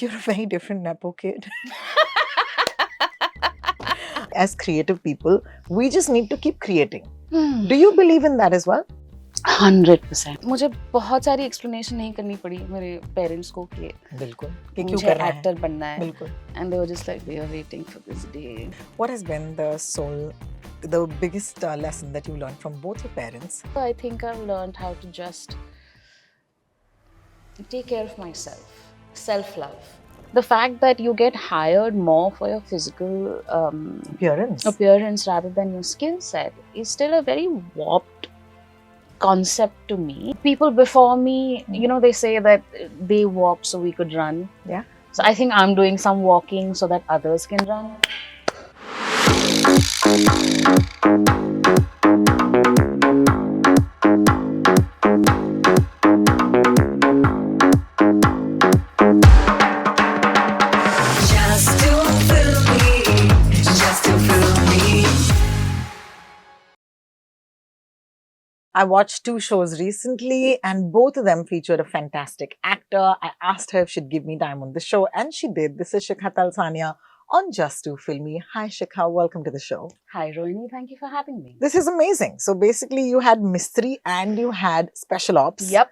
You're a very different Nepo kid. As creative people, we just need to keep creating. Do you believe in that as well? 100%. मुझे बहुत सारी explanation नहीं करनी पड़ी मेरे parents को कि बिल्कुल कि क्यों मुझे करना है एक्टर बनना है. बिल्कुल. And they were just like, we are waiting for this day. What has been the biggest lesson that you learned from both your parents? I think I've learned how to just take care of myself. Self-love. The fact that you get hired more for your physical appearance rather than your skill set is still a very warped concept to me. People before me, you know, they say that they walked so we could run. Yeah. So I think I'm doing some walking so that others can run. I watched 2 shows recently and both of them featured a fantastic actor. I asked her if she'd give me time on the show and she did. This is Shikha Talsania on Just Too Filmy. Hi Shikha, welcome to the show. Hi Rohini, thank you for having me. This is amazing. So basically you had Mystery and you had Special Ops. Yep.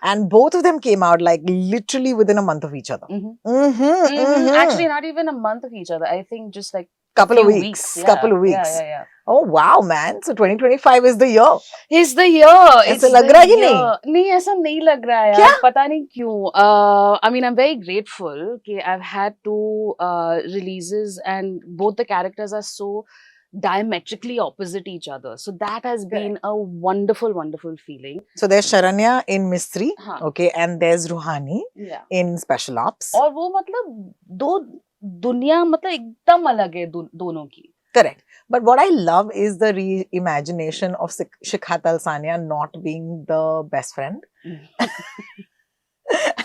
And both of them came out like literally within a month of each other. Actually, not even a month of each other. I think just like couple of weeks. Yeah. Couple of weeks. Yeah. Oh wow, man. So 2025 is the year. Is the year. ऐसा लग रहा है कि नहीं? नहीं ऐसा नहीं लग रहा है यार. पता नहीं क्यों. I mean, I'm very grateful कि I've had 2 releases and both the characters are so diametrically opposite each other. So that has been a wonderful, wonderful feeling. So there's Sharanya in Mystery, okay, and there's Ruhani in Special Ops. और वो मतलब 2 दुनिया मतलब एकदम अलग है दोनों की. Correct. But what I love is the reimagination of Shikha Talsania not being the best friend. And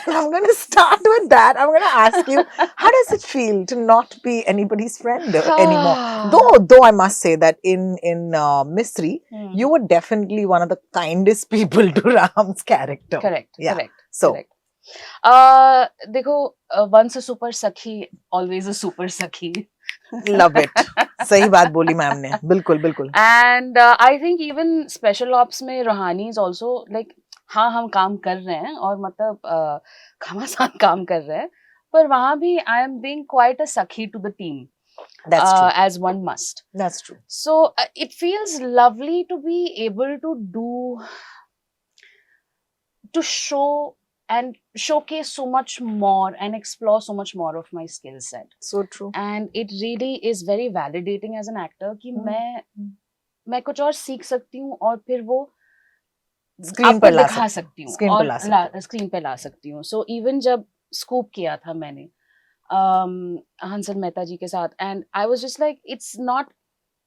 I'm going to start with that. I'm going to ask you, how does it feel to not be anybody's friend anymore? Though I must say that in Mystery, you were definitely one of the kindest people to Ram's character. Correct. Yeah. Correct. So. Correct. देखो, once a super sakhi, always a super sakhi. Love it. सही बात बोली ma'am ने. बिल्कुल बिल्कुल. And I think even Special Ops में Rohani is also like, हाँ हम काम कर रहे हैं और मतलब घमासान काम कर रहे हैं, पर वहाँ भी I am being quite a sakhi to the team. That's true. As one must. That's true. So it feels lovely to be able to show and showcase so much more and explore so much more of my skill set. So true. And it really is very validating as an actor कि मैं कुछ और सीख सकती हूँ और फिर वो स्क्रीन पर दिखा सकती हूँ और स्क्रीन पे ला सकती हूँ. So even जब स्कूप किया था मैंने हंसल मेहता जी के साथ, and I was just like, it's not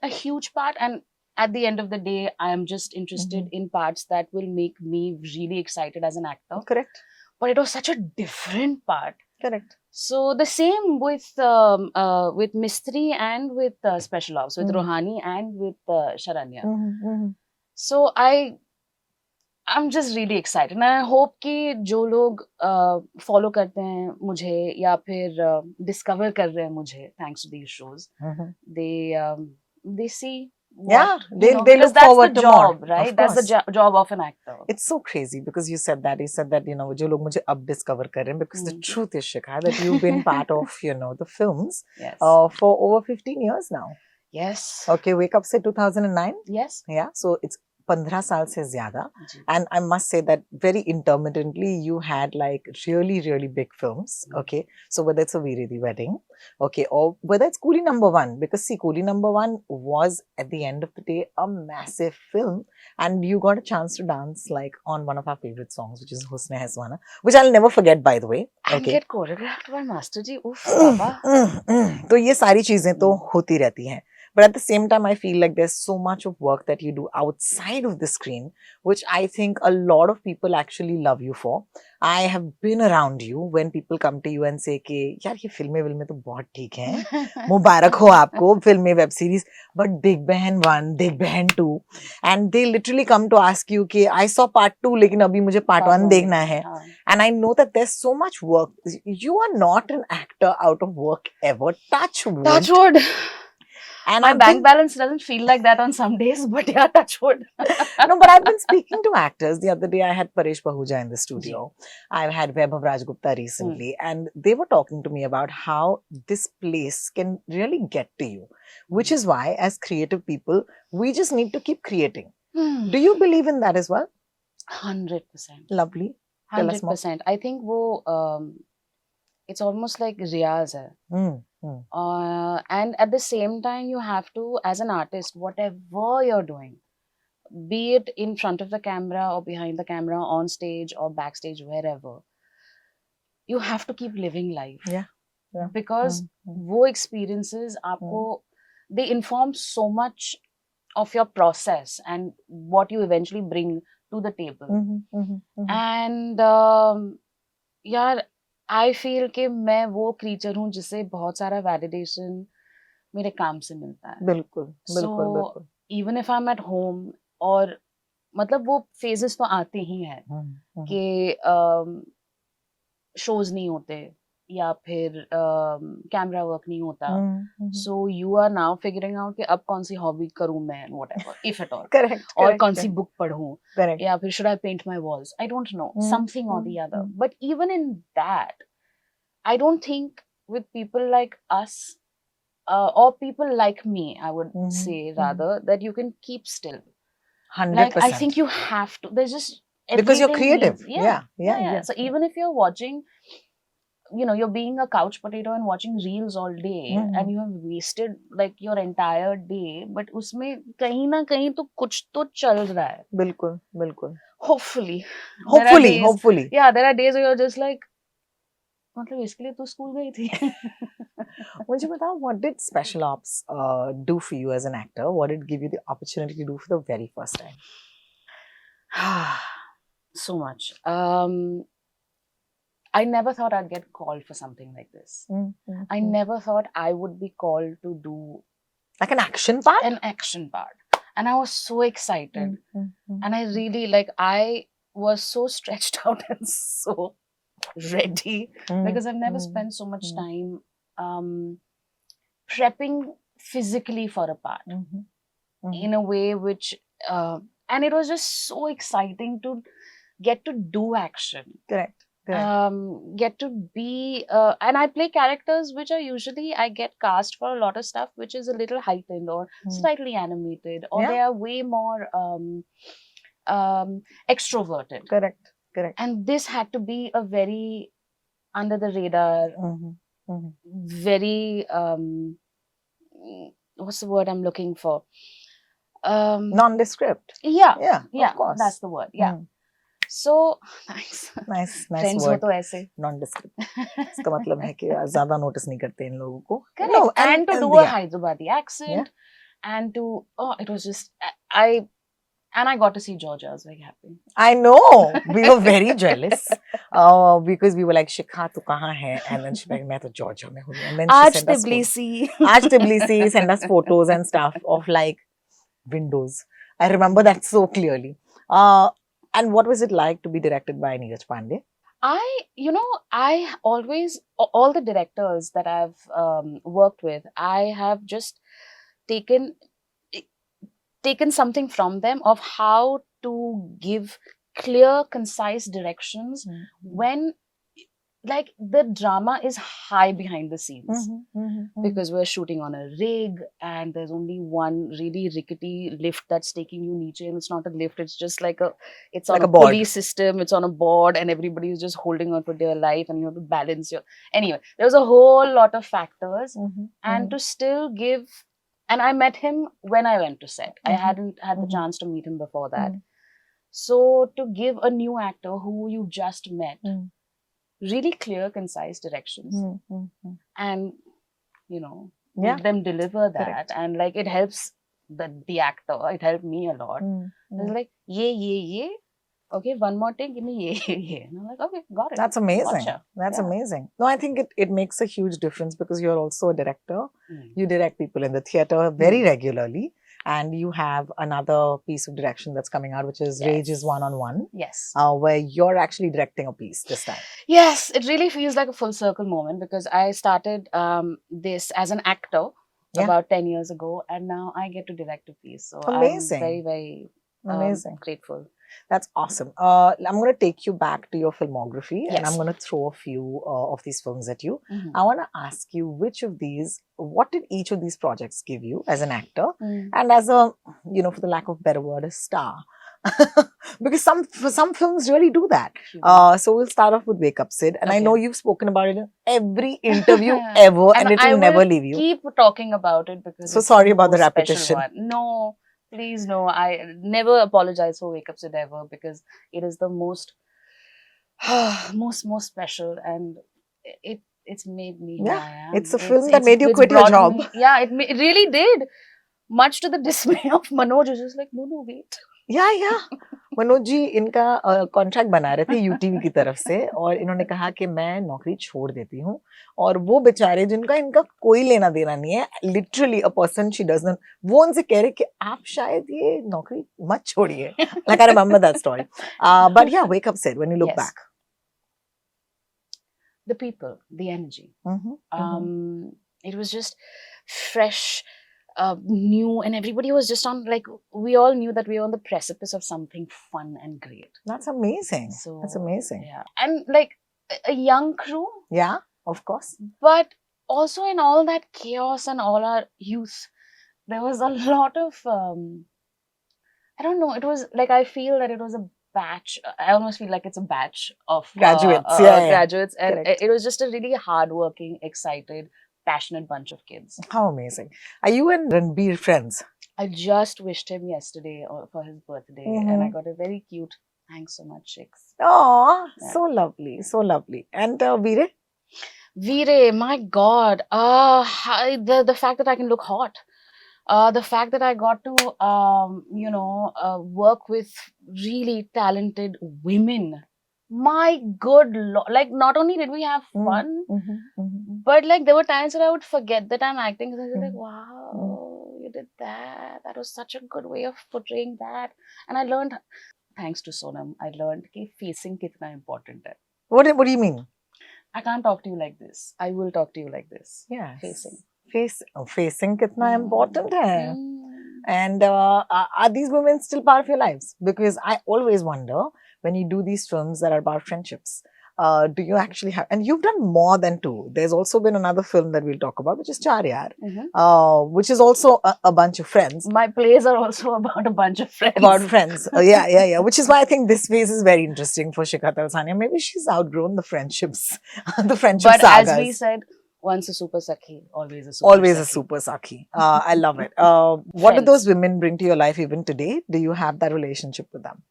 a huge part, and at the end of the day, I am just interested in parts that will make me really excited as an actor. Correct. But it was such a different part. Correct. So the same with Mystery and with Special Ops, with Rohani and with Sharanya. So I'm just really excited, and I hope कि जो लोग follow करते हैं मुझे या फिर discover कर रहे हैं मुझे thanks to these shows, they see. They look forward to more, right? That's the job of an actor. It's so crazy because you said that you know जो लोग मुझे अब discover कर रहे हैं, because the truth is Shikha that you've been part of the films for over 15 years now. Yes. Okay, Wake Up से 2009. Yes. Yeah, so it's 15 साल से ज़्यादा, and I must say that very intermittently you had like really big films. Okay, so whether it's a Veere Di Wedding, okay, or whether it's Coolie Number One, because see, Coolie Number One was at the end of the day a massive film, and you got a chance to dance like on one of our favorite songs, which is Husn Hai Suhana, which I'll never forget, by the way. And get choreographed by Master Ji. Oof, Baba. तो ये सारी चीजें तो होती रहती हैं. But at the same time, I feel like there's so much of work that you do outside of the screen, which I think a lot of people actually love you for. I have been around you when people come to you and say कि यार ये फिल्में तो बहुत ठीक हैं, मुबारक हो आपको फिल्में web series, but Big Behan 1, Big Behan 2, and they literally come to ask you कि I saw part 2 लेकिन अभी मुझे part 1 देखना है. And I know that there's so much work. You are not an actor out of work ever. Touch wood. Touch wood. And my bank balance doesn't feel like that on some days, but yeah, touch wood. No, but I've been speaking to actors. The other day, I had Paresh Pahuja in the studio. I've had Vaibhav Rajgupta recently, and they were talking to me about how this place can really get to you, which is why, as creative people, we just need to keep creating. Do you believe in that as well? 100%. Lovely. 100%. I think it's almost like riyaz hai. And at the same time, you have to, as an artist, whatever you're doing, be it in front of the camera or behind the camera, on stage or backstage, wherever, you have to keep living life. Yeah. Because wo experiences aapko, they inform so much of your process and what you eventually bring to the table. And yaar, I feel कि मैं वो creature हूँ जिसे बहुत सारा validation मेरे काम से मिलता है. बिल्कुल. So even if I'm at home, और मतलब वो phases तो आते ही हैं कि shows नहीं होते या फिर कैमरा वर्क नहीं होता. So you are now figuring out कि अब कौन सी हॉबी करूँ मैं, whatever, if at all. Correct. और कौन सी बुक पढ़ूँ. Correct. या फिर should I paint my walls? I don't know. Something or the other. But even in that, I don't think with people like us, or people like me, I would say rather, that you can keep still. 100%. Like, I think you have to. There's just because you're creative. Yeah. So even if you're watching, you're being a couch potato and watching reels all day, and you have wasted like your entire day, but उसमें कहीं ना कहीं तो कुछ तो चल रहा है. बिल्कुल. Hopefully. Yeah, there are days where you're just like, मतलब इसके लिए तो स्कूल गई थी. मुझे बताओ, what did special ops do for you as an actor? What did it give you the opportunity to do for the very first time? So much. I never thought I'd get called for something like this. I never thought I would be called to do like an action part. And I was so excited. And I really, like, I was so stretched out and so ready because I've never spent so much time prepping physically for a part in a way which and it was just so exciting to get to do action. Correct. Get to be and I play characters which are usually, I get cast for a lot of stuff which is a little heightened or slightly animated, or they are way more extroverted. Correct. And this had to be a very under the radar, very what's the word I'm looking for? Nondescript. Yeah, of course. That's the word. Yeah. So nice Friends word. हो तो ऐसे nondescript. इसका मतलब है कि ज़्यादा notice नहीं करते इन लोगों को. Correct. No, and to do a Hyderabadi accent, and to it was just I got to see Georgia. I was very happy. I know. We were very jealous because we were like, Shikha, tu kahan hai? And then she's like, मैं तो Georgia में हूँ. And then she sent us Tbilisi, send us photos and stuff of like windows. I remember that so clearly. And what was it like to be directed by Neeraj Pandey? I always, all the directors that I've worked with, I have just taken something from them of how to give clear, concise directions when like the drama is high behind the scenes because we're shooting on a rig and there's only one really rickety lift that's taking you niche, and it's not a lift, it's just like it's on a pulley system, it's on a board, and everybody is just holding on for dear life and you have to balance anyway, there was a whole lot of factors and to still give. And I met him when I went to set. I hadn't had the chance to meet him before that. So to give a new actor who you just met really clear, concise directions and, Yeah. make them deliver that, Correct. and like it helps the actor. It helped me a lot. It's like ye. Okay, one more thing, give me ye. And I'm like, okay, got it. That's amazing. Gotcha. That's Yeah. amazing. No, I think it makes a huge difference because you're also a director. You direct people in the theater very regularly, and you have another piece of direction that's coming out, which is Rage is One-on-One, Yes. where you're actually directing a piece this time. Yes, it really feels like a full circle moment because I started this as an actor about 10 years ago, and now I get to direct a piece. So Amazing. I'm very, very amazing. Grateful. That's awesome. I'm going to take you back to your filmography, and I'm going to throw a few of these films at you. I want to ask you what did each of these projects give you as an actor and as a, for the lack of a better word, a star? Because some films really do that. So we'll start off with Wake Up Sid, and I know you've spoken about it in every interview ever, and it will never leave you. Keep talking about it because so sorry about the repetition. No. Please, no. I never apologize for Wake Up Sid ever because it is the most special, and it's made me who I am. It's a film that made you quit your job. It really did. Much to the dismay of Manoj, who's just like, no, wait. Yeah. Manoj ji इनका contract बना रहे थे UTV की तरफ से और इन्होंने कहा कि मैं नौकरी छोड़ देती हूँ और वो बेचारे जिनका इनका कोई लेना देना नहीं है literally a person she doesn't वो उनसे कह रहे कि आप शायद ये नौकरी मत छोड़िए like I remember that story but yeah Wake Up Sid when you look back the people the energy it was just fresh new, and everybody was just on, like, we all knew that we were on the precipice of something fun and great. That's amazing. That's amazing. Yeah. And like a young crew. Yeah, of course. But also in all that chaos and all our youth, there was a lot of, I don't know, it was like, I feel that it was a batch. I almost feel like it's a batch of graduates. Graduates. And it was just a really hardworking, excited, passionate bunch of kids. How amazing. Are you and Ranbir friends? I just wished him yesterday for his birthday and I got a very cute thanks so much, chicks. Oh, so lovely. So lovely. And Veere? Veere, my God. The fact that I can look hot. The fact that I got to, work with really talented women. My good Lord, like, not only did we have fun, but like there were times that I would forget that I'm acting because I was like, wow, you did that. That was such a good way of portraying that. And I learned, thanks to Sonam, I learned that facing kitna important hai. What do you mean? I can't talk to you like this. I will talk to you like this. Yeah. Facing. Facing kitna important hai. And are these women still part of your lives? Because I always wonder, when you do these films that are about friendships, do you actually have, and you've done more than two. There's also been another film that we'll talk about, which is Char Yaar, which is also a bunch of friends. My plays are also about a bunch of friends. About friends. Yeah. Which is why I think this phase is very interesting for Shikha Talsania. Maybe she's outgrown the friendships, the friendship but sagas. As we said, once a super Sakhi, always a super Sakhi. I love it. What do those women bring to your life even today? Do you have that relationship with them?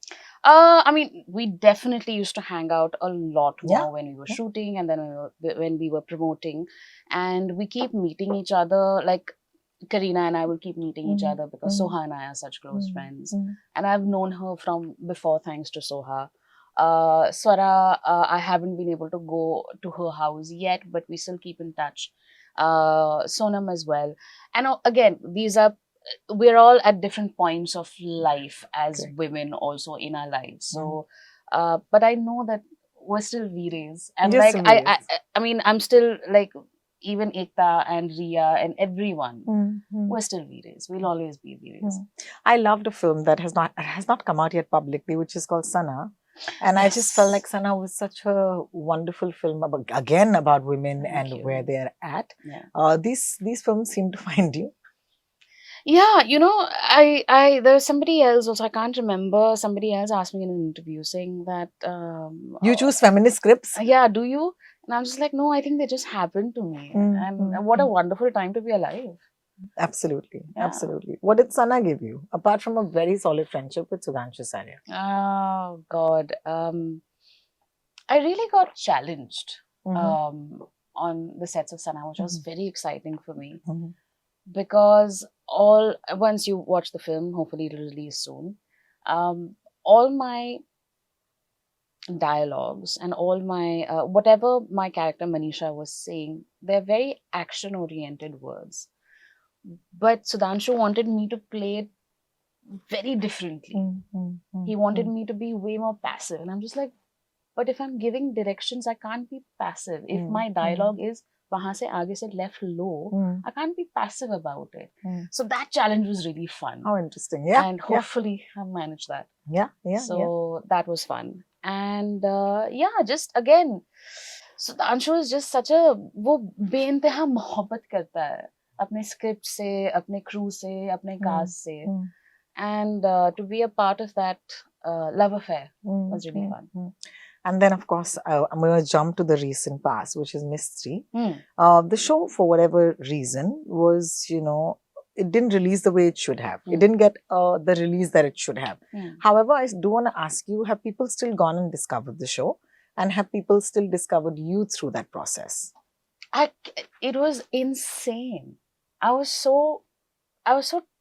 I mean, we definitely used to hang out a lot more when we were shooting and then when we were promoting. And we keep meeting each other. Like, Kareena and I will keep meeting each other because Soha and I are such close friends. And I've known her from before thanks to Soha. Swara, I haven't been able to go to her house yet, but we still keep in touch. Sonam as well. And again, we're all at different points of life as women also in our lives. So, but I know that we're still Veeres. And like, I mean, I'm still like, even Ekta and Riya and everyone, we're still Veeres. We'll always be Veeres. I loved a film that has not come out yet publicly, which is called Sana. And I just felt like Sana was such a wonderful film about women and where they're at. These films seem to find you. Yeah, there was somebody else also, I can't remember, somebody else asked me in an interview saying that... you choose feminist scripts? Yeah, do you? And I'm just like, no, I think they just happened to me. And what a wonderful time to be alive. Absolutely. What did Sana give you, apart from a very solid friendship with Sudhanshu Sarya? Oh, God. I really got challenged. on the sets of Sana, which was very exciting for me. Mhm. Because once you watch the film, hopefully it'll release soon, all my dialogues and all my whatever my character Manisha was saying, they're very action oriented words, but Sudhanshu wanted me to play it very differently. He wanted me to be way more passive, and I'm just like, but if I'm giving directions, I can't be passive. If my dialogue is wahan se aage se left low, I can't be passive about it. So that challenge was really fun. How interesting. Yeah. And hopefully I've managed that. Yeah. So that was fun. And just again, Sudhanshu is just such a, वो बेइंतहा मोहब्बत करता है अपने script से, अपने crew से, अपने cast से. And to be a part of that love affair was really fun. And then, of course, I'm going to jump to the recent past, which is Mystery. The show, for whatever reason, was, it didn't release the way it should have. It didn't get the release that it should have. However, I do want to ask you, have people still gone and discovered the show? And have people still discovered you through that process? It was insane. I was so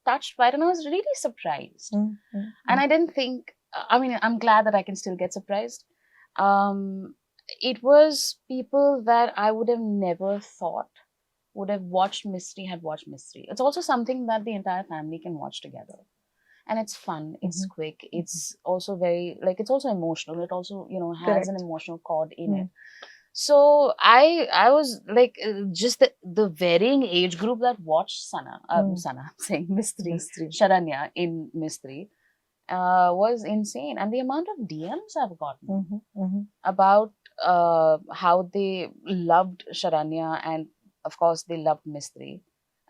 touched by it, and I was really surprised. And I didn't think, I'm glad that I can still get surprised. It was people that I would have never thought would have watched Mystery had watched Mystery. It's also something that the entire family can watch together. And it's fun, it's quick, it's also very, it's also emotional. It also, has an emotional chord in it. So I was like, just the varying age group that watched Sana, I'm saying Mystery, Sharanya in Mystery, was insane. And the amount of DMs I've gotten about how they loved Sharanya, and of course they loved Mystery.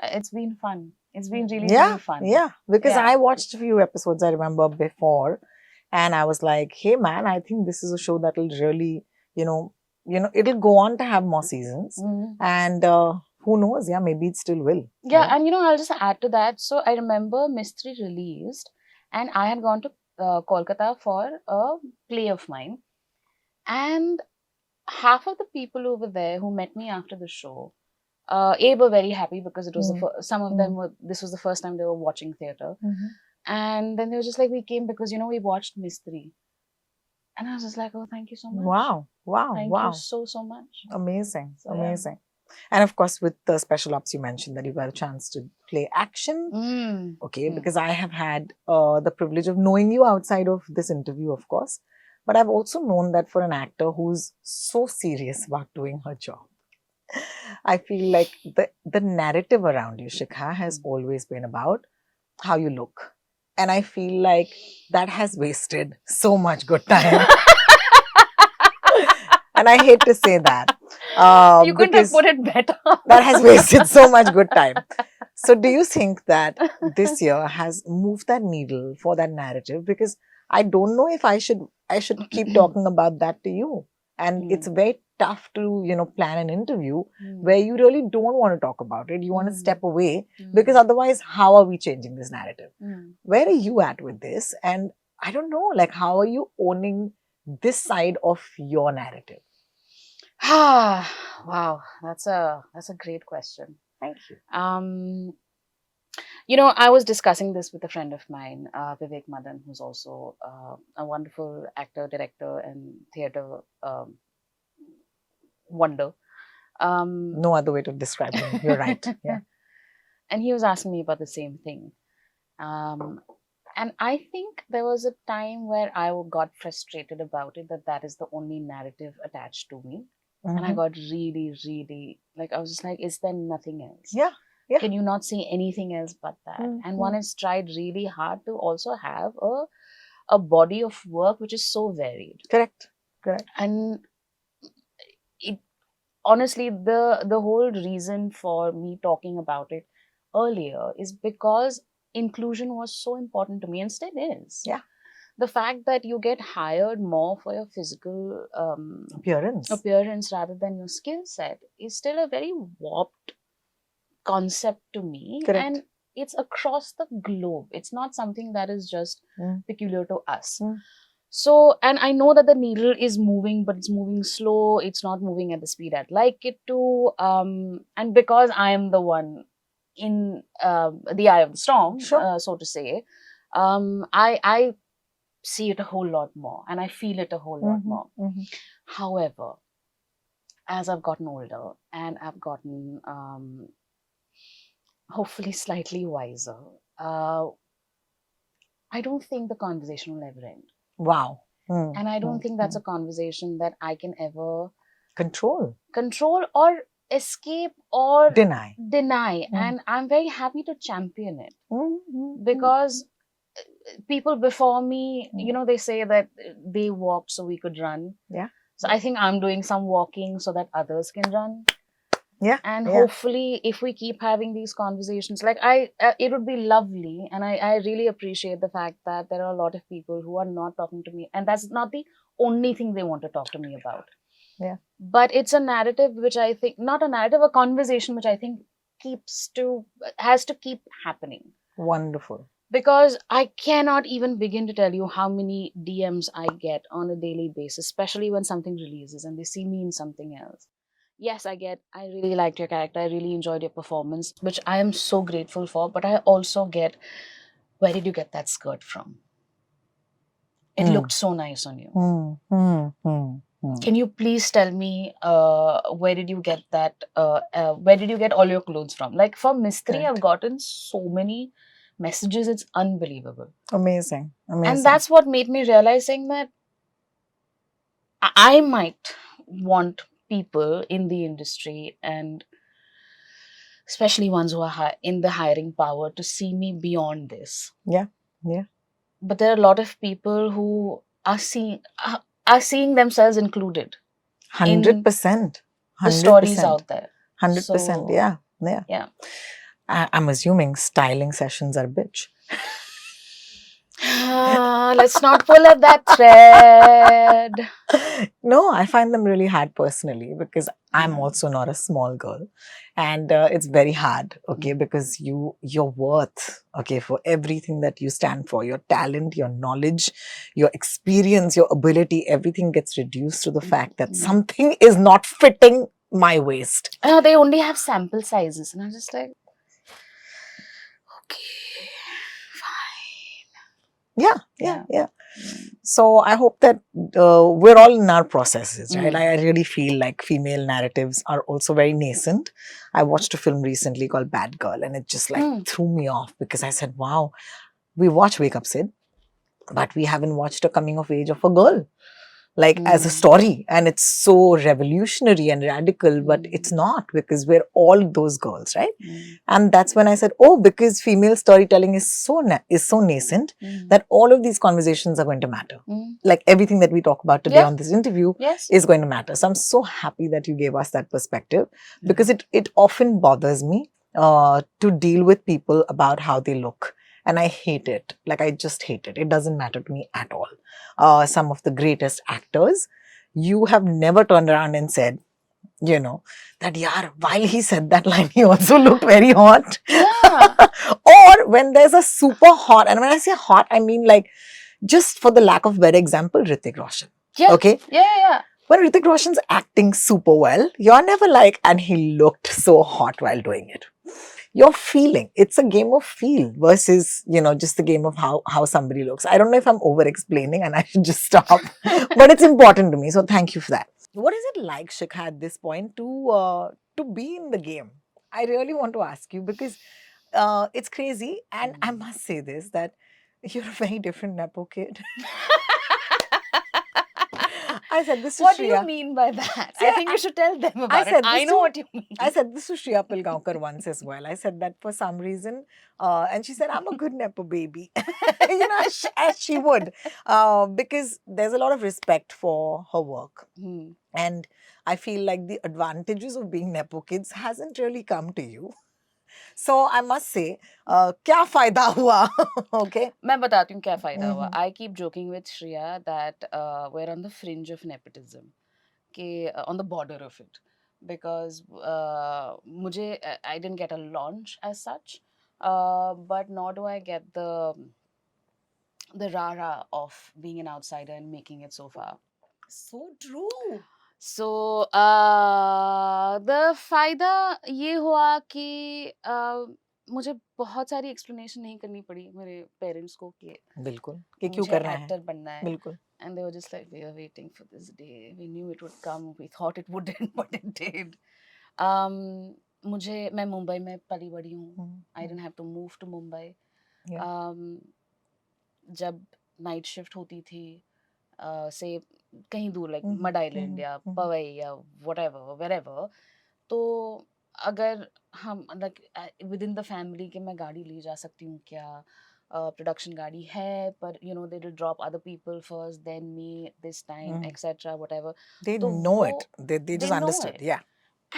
It's been fun. It's been really fun. Yeah, because I watched a few episodes, I remember, before, and I was like, hey man, I think this is a show that will really, it'll go on to have more seasons. And who knows, maybe it still will. Yeah, right? And I'll just add to that. So I remember Mystery released, and I had gone to Kolkata for a play of mine. And half of the people over there who met me after the show, were very happy because it was some of them this was the first time they were watching theatre. And then they were just like, we came because, we watched Mystery. And I was just like, oh, thank you so much. Wow. Thank you so much. Amazing. Amazing. And of course, with the special ops, you mentioned that you got a chance to play action. Okay, because I have had the privilege of knowing you outside of this interview, of course. But I've also known that for an actor who's so serious about doing her job, I feel like the narrative around you, Shikha, has always been about how you look. And I feel like that has wasted so much good time. And I hate to say that. You couldn't have put it better. That has wasted so much good time. So do you think that this year has moved that needle for that narrative? Because I don't know if I should keep talking about that to you. And it's very tough to, plan an interview where you really don't want to talk about it. You want to step away because otherwise, how are we changing this narrative? Where are you at with this? And I don't know, how are you owning this side of your narrative? Wow, that's a great question. Thank you. I was discussing this with a friend of mine, Vivek Madan, who's also a wonderful actor, director, and theatre wonder. No other way to describe him. You're right. Yeah. And he was asking me about the same thing. And I think there was a time where I got frustrated about it, that is the only narrative attached to me. And I got really, really, I was just like, is there nothing else? Yeah. Can you not see anything else but that? And one has tried really hard to also have a body of work which is so varied. Correct. And honestly, the whole reason for me talking about it earlier is because inclusion was so important to me and still is. Yeah. The fact that you get hired more for your physical appearance rather than your skill set is still a very warped concept to me. Correct. And it's across the globe. It's not something that is just peculiar to us. So, and I know that the needle is moving, but it's moving slow. It's not moving at the speed I'd like it to. And because I am the one in the eye of the storm, Sure. so to say, I see it a whole lot more, and I feel it a whole lot more. However, as I've gotten older and I've gotten hopefully slightly wiser, uh, I don't think the conversation will ever end. Wow. And I don't think that's a conversation that I can ever Control. or escape or Deny. And I'm very happy to champion it, because people before me, they say that they walked so we could run. Yeah. So I think I'm doing some walking so that others can run. Yeah. And hopefully, if we keep having these conversations, like it would be lovely. And I really appreciate the fact that there are a lot of people who are not talking to me. And that's not the only thing they want to talk to me about. Yeah. But it's a narrative which I think, not a narrative, a conversation which I think has to keep happening. Wonderful. Because I cannot even begin to tell you how many DMs I get on a daily basis, especially when something releases and they see me in something else. Yes, I really liked your character. I really enjoyed your performance, which I am so grateful for. But I also get, where did you get that skirt from? It looked so nice on you. Can you please tell me where did you get that? Where did you get all your clothes from? Like for Mistry, I've gotten so many messages. It's unbelievable. Amazing. And that's what made me realizing that I might want people in the industry, and especially ones who are in the hiring power, to see me beyond this. Yeah. Yeah. But there are a lot of people who are seeing themselves included. 100%. The stories out there. 100%. Yeah. Yeah. I'm assuming styling sessions are a bitch. Let's not pull at that thread. No, I find them really hard personally, because I'm also not a small girl, and it's very hard, okay, because your worth, okay, for everything that you stand for, your talent, your knowledge, your experience, your ability, everything gets reduced to the fact that something is not fitting my waist. They only have sample sizes, and I'm just like, okay, fine. Yeah. So I hope that we're all in our processes, right? I really feel like female narratives are also very nascent. I watched a film recently called Bad Girl, and it just like threw me off, because I said, wow, we watch Wake Up Sid, but we haven't watched a coming of age of a girl, like as a story. And it's so revolutionary and radical, but it's not, because we're all those girls, right? And that's when I said, oh, because female storytelling is so nascent that all of these conversations are going to matter. Like everything that we talk about today on this interview is going to matter. So I'm so happy that you gave us that perspective, because it often bothers me to deal with people about how they look. And I hate it. Like, I just hate it. It doesn't matter to me at all. Some of the greatest actors, you have never turned around and said, that while he said that line, he also looked very hot. Yeah. Or when there's a super hot, and when I say hot, I mean like, just for the lack of better example, Hrithik Roshan. Yeah. Okay? Yeah. When Hrithik Roshan's acting super well, you're never like, and he looked so hot while doing it. You're feeling. It's a game of feel versus, just the game of how somebody looks. I don't know if I'm over explaining and I should just stop, but it's important to me. So thank you for that. What is it like, Shikha, at this point to be in the game? I really want to ask you, because it's crazy. And I must say this, that you're a very different Nepo kid. I said this to What Shriya. do you mean by that? I think you should tell them about it. I know what you mean. I said this to Shriya Pilgaonkar once as well. I said that for some reason, and she said, I'm a good Nepo baby. As she would. Because there's a lot of respect for her work. And I feel like the advantages of being Nepo kids hasn't really come to you. So I must say, क्या फायदा हुआ? Okay. मैं बताती हूँ क्या फायदा हुआ. I keep joking with Shriya that we're on the fringe of nepotism, on the border of it, because I didn't get a launch as such, but nor do I get the the rah-rah of being an outsider and making it so far. So true. So the फायदा ये हुआ कि मुझे बहुत सारी explanation नहीं करनी पड़ी मेरे पेरेंट्स को कि बिल्कुल कि क्यों मुझे करना है एक्टर बनना है. बिल्कुल And they were just like, we were waiting for this day. We knew it would come. We thought it wouldn't, but it did. मैं मुंबई में पली बड़ी हूँ. I didn't have to move to Mumbai. Yeah. जब night shift होती थी से कहीं दूर like Mhm, mud island mhm, या mhm. पवई या व्हाटएवर वेरेवर, तो अगर हम like with in the family कि मैं गाड़ी ले जा सकती हूँ क्या, प्रोडक्शन गाड़ी है पर you know they will drop other people first then me this time Mm. Etcetera whatever. They तो know वो it. They they just no understood. It. Yeah.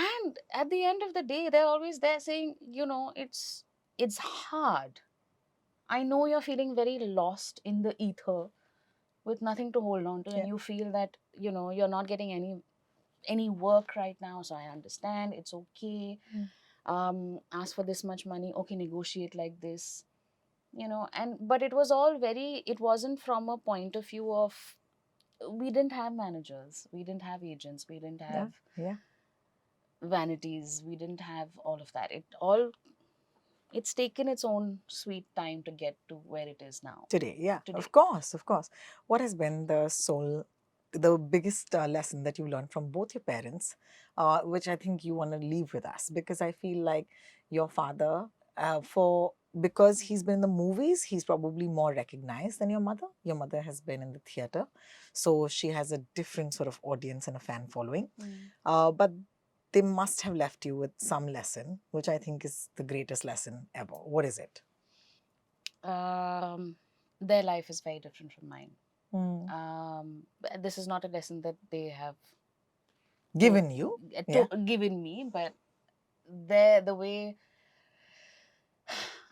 And at the end of the day, they're always there saying, you know, it's hard. I know you're feeling very lost in the ether with nothing to hold on to, and Yeah. you feel that you know you're not getting any work right now. So I understand. It's okay. Mm. Ask for this much money. Okay, negotiate like this. You know, and but it was all very. It wasn't from a point of view of we didn't have managers, we didn't have agents, we didn't Yeah. have Yeah. vanities, we didn't have all of that. It's taken its own sweet time to get to where it is now Today. Yeah. today. Of course. Of course. What has been the biggest lesson that you learned from both your parents, which I think you want to leave with us? Because I feel like your father, because he's been in the movies, he's probably more recognized than your mother. Your mother has been in the theater, so she has a different sort of audience and a fan following. But they must have left you with some lesson, which I think is the greatest lesson ever. What is it? Their life is very different from mine. Mm. This is not a lesson that they have Given you? Yeah. given me, but the way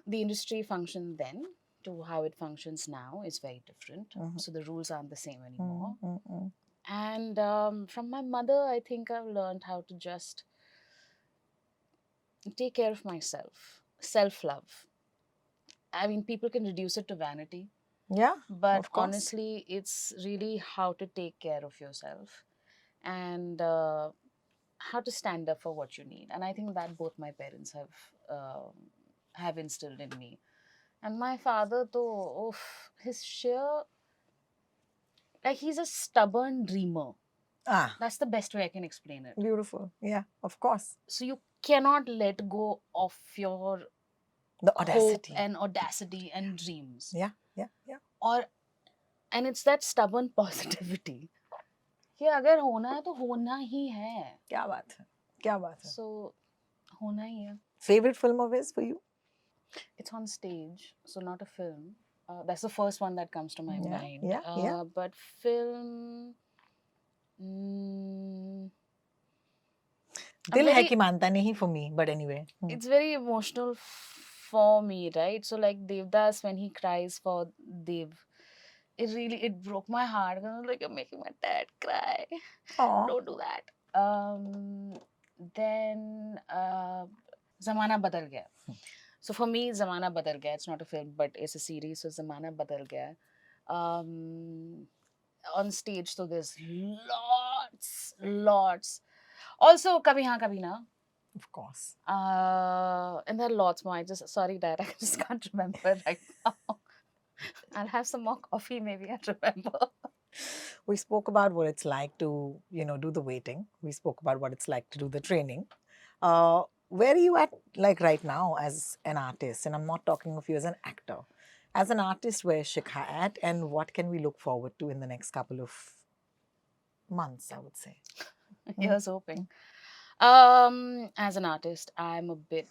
the industry functioned then to how it functions now is very different. So the rules aren't the same anymore. And from my mother, I think I've learned how to just take care of myself, self love. I mean, people can reduce it to vanity, Yeah, but of course. honestly, it's really how to take care of yourself and how to stand up for what you need. And I think that both my parents have instilled in me. And my father, though, his sheer, like, he's a stubborn dreamer. Ah, That's the best way I can explain it. beautiful. Yeah, of course. So you cannot let go of your The hope audacity. and audacity and dreams. Yeah, yeah, yeah. And it's that stubborn positivity. कि अगर होना है तो होना ही है. क्या बात है? क्या बात है? So होना ही है. Favorite film of his for you? It's on stage, so not a film. That's the first one that comes to my Yeah, mind. yeah. But film. Mm, Dil hai very- ki manta nahi for me, but anyway. it's very emotional for me, right? So like Devdas, when he cries for Dev, it broke my heart. I was like, you're making my dad cry. Aw. Don't do that. Then Zamana Badal Gaya. So for me, Zamana Badal Gaya. It's not a film, but it's a series. So Zamana Badal Gaya. On stage, so there's lots. Also, Kabhi Haan Kabhi Na. Of course. And there are lots more. Sorry, Dad, I just can't remember right now. I'll have some more coffee, maybe I'll remember. We spoke about what it's like to, do the waiting. We spoke about what it's like to do the training. Where are you at, like right now, as an artist? And I'm not talking of you as an actor. As an artist, where is Shikha at, and what can we look forward to in the next couple of months, I would say? Here's hoping. As an artist, I'm a bit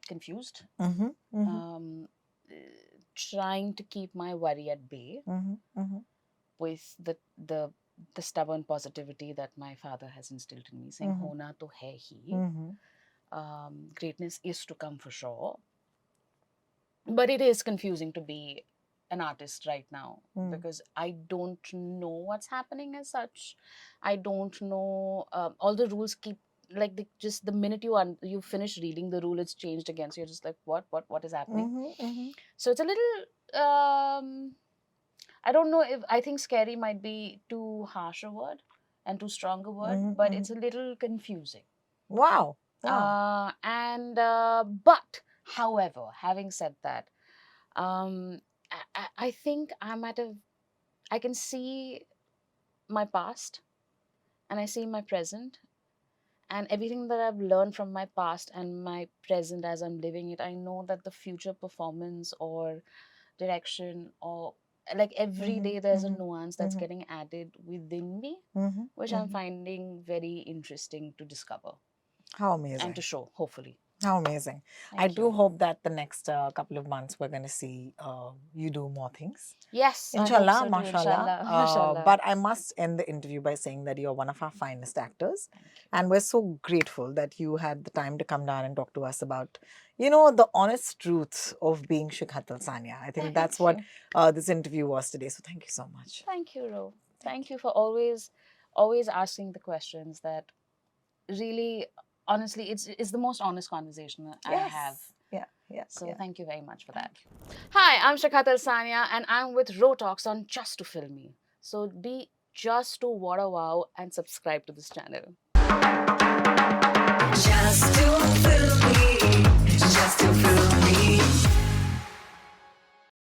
confused. Trying to keep my worry at bay with the stubborn positivity that my father has instilled in me, saying "Hona to hai hi." Greatness is to come for sure, but it is confusing to be an artist right now because I don't know what's happening as such. I don't know. All the rules keep like just the minute you finish reading the rule, it's changed again. So you're just like, what is happening? So it's a little I don't know if I think scary might be too harsh a word and too strong a word, Mhm, but mhm. it's a little confusing. Wow. Wow. But however, having said that, I think I can see my past and I see my present, and everything that I've learned from my past and my present as I'm living it, I know that the future performance or direction or like every Mhm, day there's a mhm, nuance that's mhm, getting added within me, mhm, which I'm mhm. finding very interesting to discover How and to amazing. show, hopefully. How amazing. I Thank do you. hope that the next couple of months we're going to see you do more things. Yes, I hope Inshallah, so too. mashallah. Inshallah. Mashallah. But I must end the interview by saying that you're one of our finest actors. Thank you. And we're so grateful that you had the time to come down and talk to us about, you know, the honest truths of being Shikhat Al Sania. I think that's what you. this interview was today. So thank you so much. Thank you, Ro. Thank Thank you for always asking the questions that really, honestly, it's the most honest conversation that I have. Yes. Yeah. Yeah. So Yeah. thank you very much for that. Hi, I'm Shikhat Al Sania and I'm with Ro Talks on Just to Film Me. So be just to what a wow and subscribe to this channel. Just to feel me, just to feel